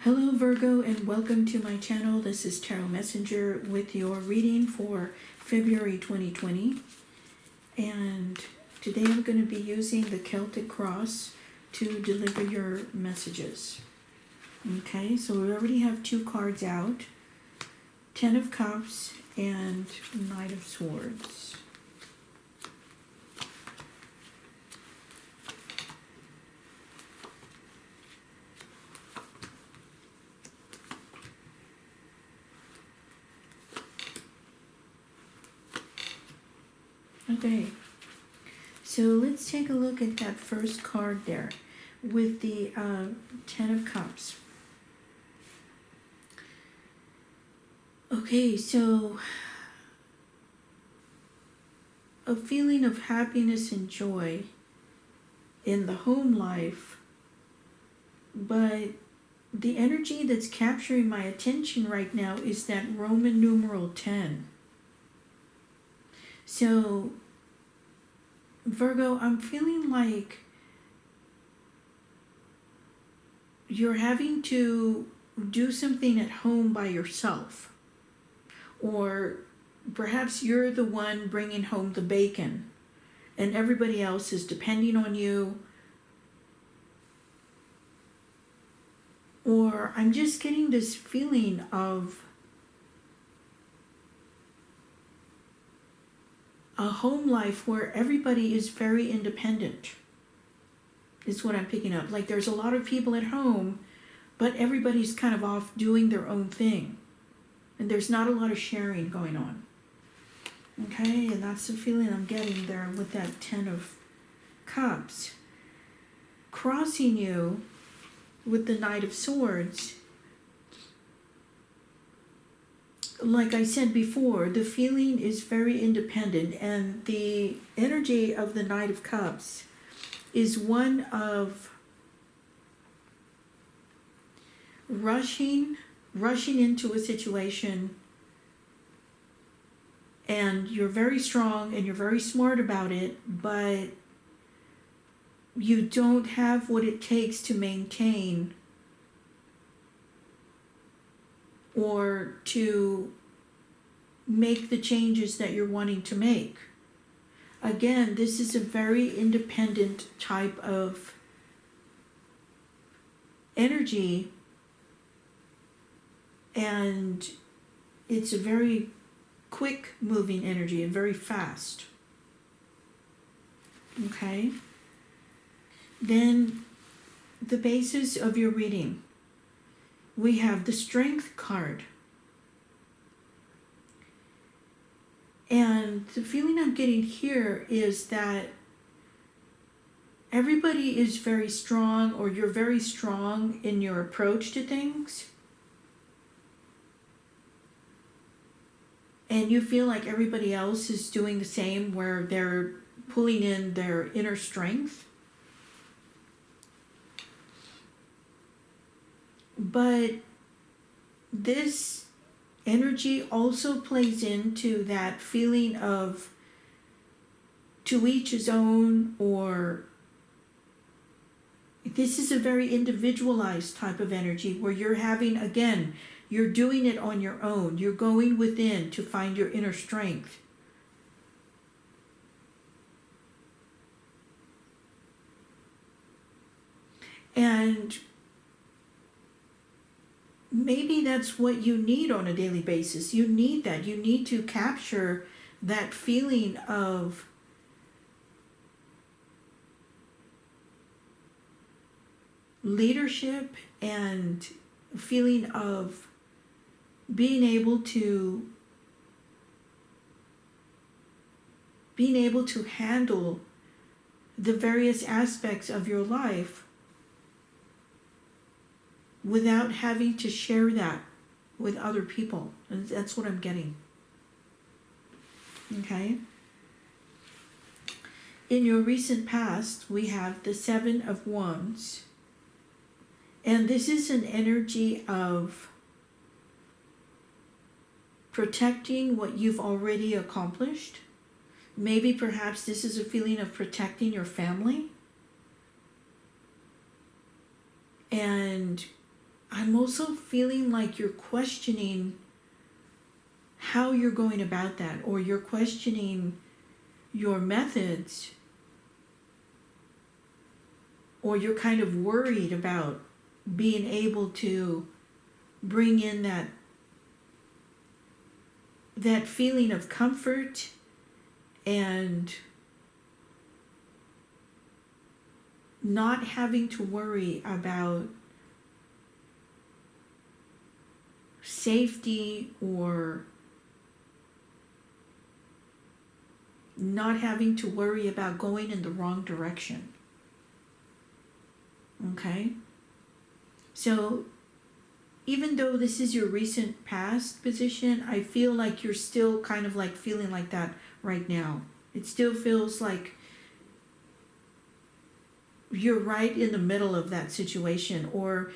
Hello Virgo, and welcome to my channel. This is Tarot Messenger with your reading for February 2020. And today I'm going to be using the Celtic Cross to deliver your messages. Okay, so we already have two cards out. 10 of Cups and Knight of Swords. Okay, so let's take a look at that first card there with the 10 of Cups. Okay, so a feeling of happiness and joy in the home life, but the energy that's capturing my attention right now is that Roman numeral 10. So, Virgo, I'm feeling like you're having to do something at home by yourself. Or perhaps you're the one bringing home the bacon and everybody else is depending on you. Or I'm just getting this feeling of a home life where everybody is very independent, is what I'm picking up. Like there's a lot of people at home, but everybody's kind of off doing their own thing. And there's not a lot of sharing going on. Okay, and that's the feeling I'm getting there with that 10 of Cups. Crossing you with the Knight of Swords. Like I said before, the feeling is very independent, and the energy of the Knight of Cups is one of rushing into a situation, and you're very strong and you're very smart about it, but you don't have what it takes to maintain or to make the changes that you're wanting to make. Again, this is a very independent type of energy, and it's a very quick moving energy and very fast. Okay? Then the basis of your reading. We have the Strength card. And the feeling I'm getting here is that everybody is very strong, or you're very strong in your approach to things. And you feel like everybody else is doing the same, where they're pulling in their inner strength. But this energy also plays into that feeling of to each his own, or this is a very individualized type of energy where you're having, again, you're doing it on your own. You're going within to find your inner strength. And maybe that's what you need on a daily basis. You need that. You need to capture that feeling of leadership and feeling of being able to handle the various aspects of your life without having to share that with other people. And that's what I'm getting. Okay? In your recent past, we have the 7 of Wands. And this is an energy of protecting what you've already accomplished. Maybe perhaps this is a feeling of protecting your family. And I'm also feeling like you're questioning how you're going about that, or you're questioning your methods, or you're kind of worried about being able to bring in that feeling of comfort and not having to worry about safety, or not having to worry about going in the wrong direction. Okay? So even though this is your recent past position, I feel like you're still kind of like feeling like that right now. It still feels like you're right in the middle of that situation, or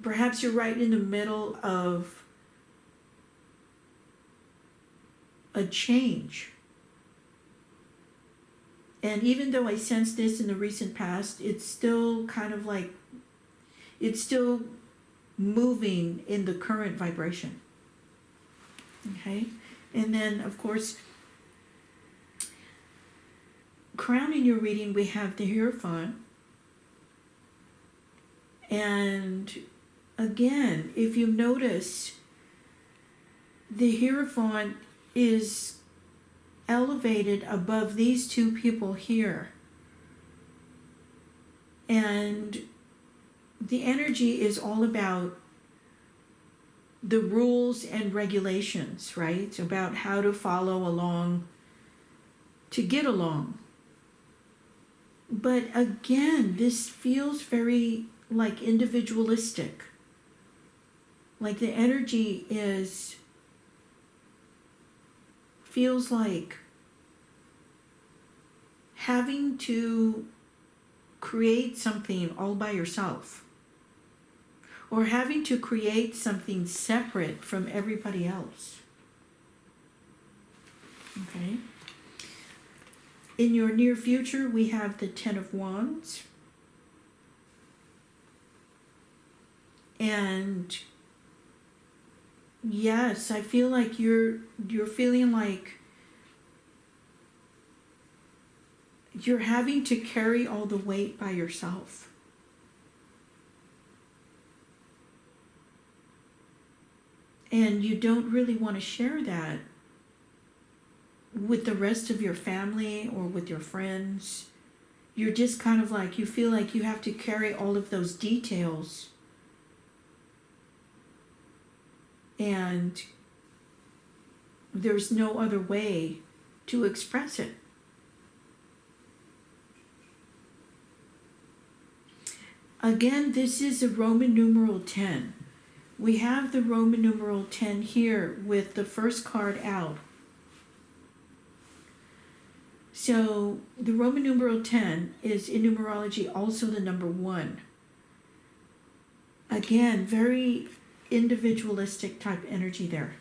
perhaps you're right in the middle of a change. And even though I sense this in the recent past, it's still kind of like, it's still moving in the current vibration. Okay? And then, of course, crowning your reading, we have the Hierophant. And again, if you notice, the Hierophant is elevated above these two people here. And the energy is all about the rules and regulations, right? About how to follow along to get along. But again, this feels very like individualistic. Like the energy feels like having to create something all by yourself, or having to create something separate from everybody else. Okay? In your near future, we have the Ten of Wands. And yes, I feel like you're feeling like you're having to carry all the weight by yourself. And you don't really want to share that with the rest of your family or with your friends. You're just kind of like, you feel like you have to carry all of those details. And there's no other way to express it. Again, this is a Roman numeral 10. We have the Roman numeral 10 here with the first card out. So the Roman numeral 10 is in numerology also the number 1. Again, very individualistic type energy there.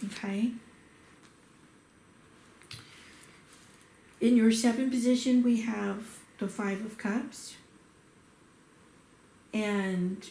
Okay. In your 7th position, we have the 5 of Cups. And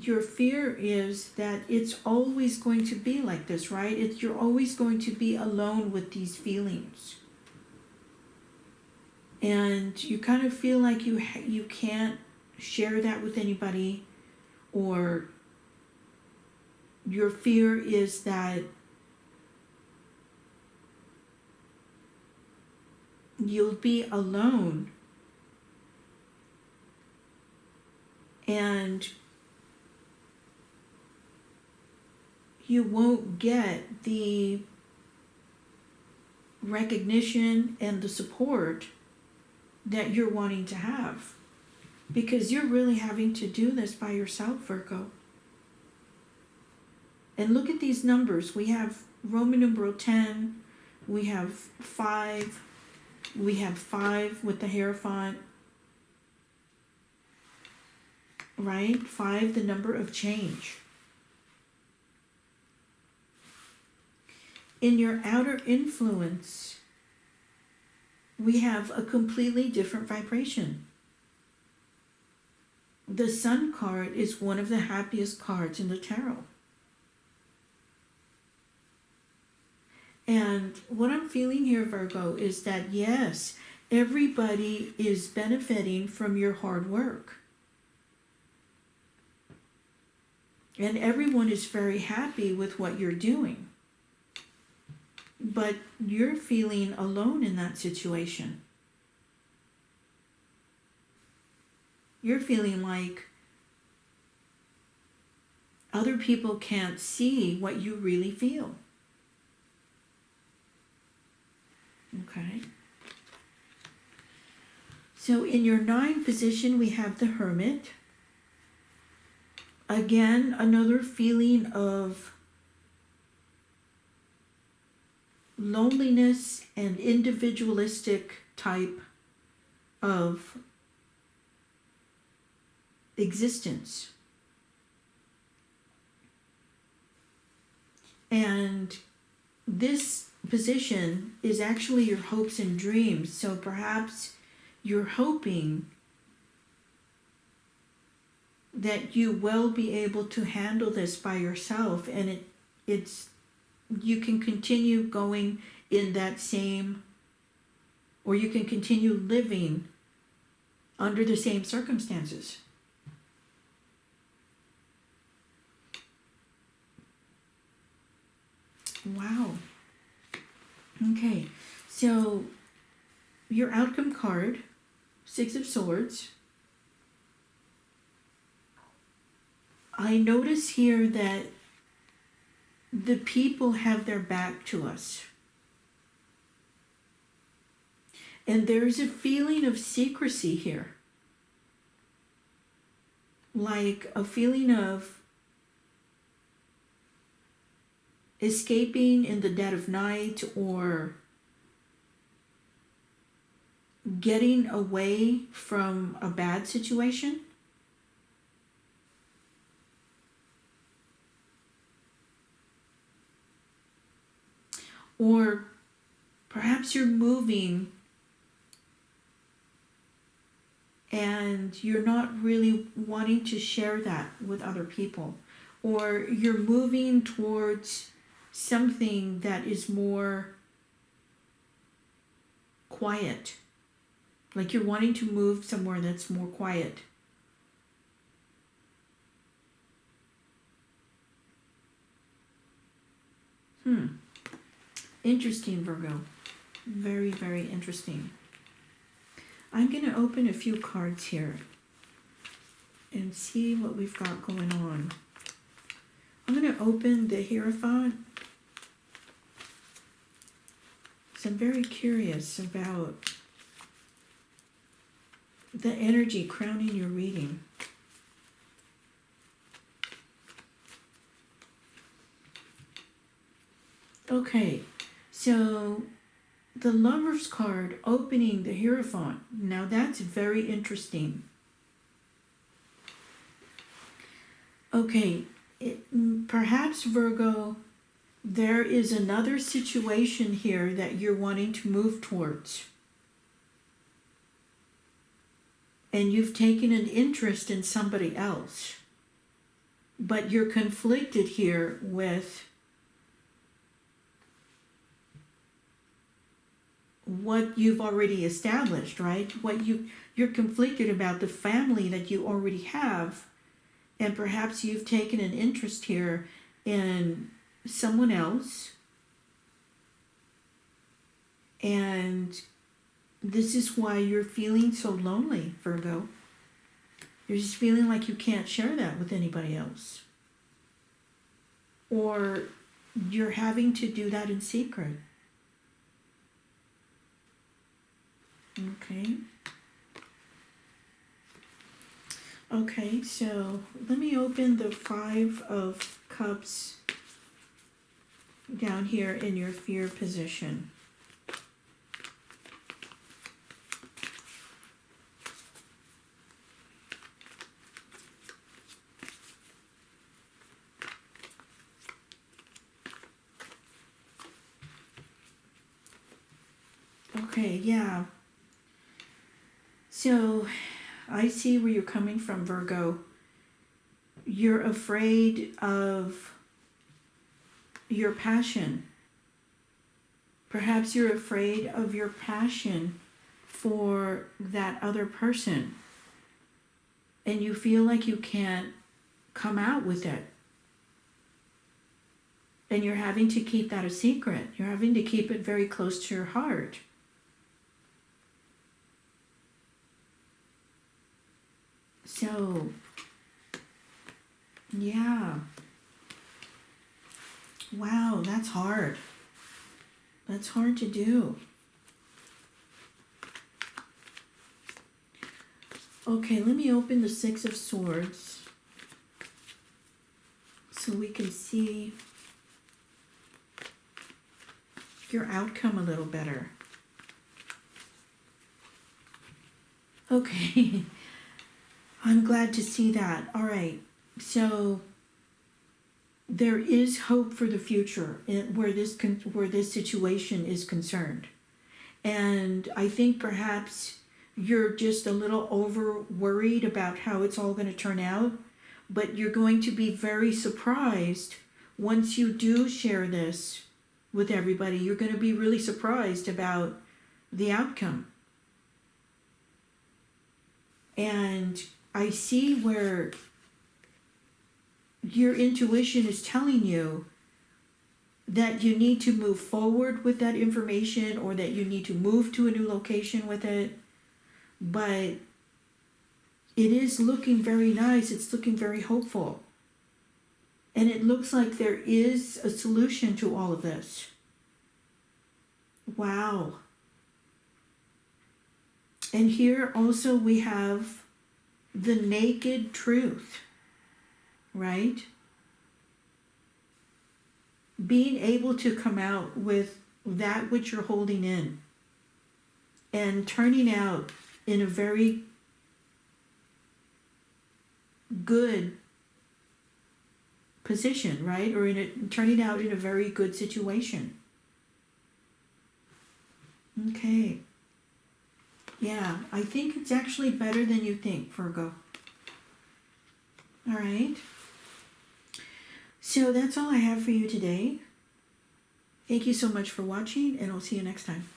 your fear is that it's always going to be like this, right? You're always going to be alone with these feelings. And you kind of feel like you can't share that with anybody, or your fear is that you'll be alone and you won't get the recognition and the support that you're wanting to have, because you're really having to do this by yourself, Virgo. And look at these numbers. We have Roman numeral 10, we have 5, we have 5 with the Hierophant, right? 5, the number of change. In your outer influence, we have a completely different vibration. The Sun card is one of the happiest cards in the tarot. And what I'm feeling here, Virgo, is that yes, everybody is benefiting from your hard work. And everyone is very happy with what you're doing. But you're feeling alone in that situation. You're feeling like other people can't see what you really feel. Okay. So in your 9th position, we have the Hermit. Again, another feeling of loneliness and individualistic type of existence. And this position is actually your hopes and dreams. So perhaps you're hoping that you will be able to handle this by yourself, and it's you can continue going in that same, or you can continue living under the same circumstances. Wow. Okay, so your outcome card, 6 of Swords. I notice here that the people have their back to us. And there's a feeling of secrecy here. Like a feeling of escaping in the dead of night, or getting away from a bad situation. Or perhaps you're moving and you're not really wanting to share that with other people. Or you're moving towards something that is more quiet. Like you're wanting to move somewhere that's more quiet. Interesting, Virgo. Very, very interesting. I'm going to open a few cards here and see what we've got going on. I'm going to open the Hierophant. So I'm very curious about the energy crowning your reading. Okay, so the Lover's card opening the Hierophant. Now that's very interesting. Okay, perhaps Virgo, there is another situation here that you're wanting to move towards. And you've taken an interest in somebody else. But you're conflicted here with what you've already established, right? You're conflicted about the family that you already have, and perhaps you've taken an interest here in someone else, and this is why you're feeling so lonely, Virgo. You're just feeling like you can't share that with anybody else, or you're having to do that in secret. Okay, so let me open the 5 of Cups down here in your fear position. Okay, yeah. So I see where you're coming from, Virgo. You're afraid of your passion. Perhaps you're afraid of your passion for that other person. And you feel like you can't come out with it. And you're having to keep that a secret. You're having to keep it very close to your heart. So, yeah. Wow, that's hard. That's hard to do. Okay, let me open the Six of Swords so we can see your outcome a little better. Okay, I'm glad to see that. All right, so there is hope for the future where this situation is concerned. And I think perhaps you're just a little over worried about how it's all going to turn out, but you're going to be very surprised once you do share this with everybody. You're going to be really surprised about the outcome. And I see where your intuition is telling you that you need to move forward with that information, or that you need to move to a new location with it. But it is looking very nice. It's looking very hopeful. And it looks like there is a solution to all of this. Wow. And here also we have the naked truth, right? Being able to come out with that which you're holding in and turning out in a very good position, right? Or turning out in a very good situation. Okay. Yeah, I think it's actually better than you think, Virgo. All right. So that's all I have for you today. Thank you so much for watching, and I'll see you next time.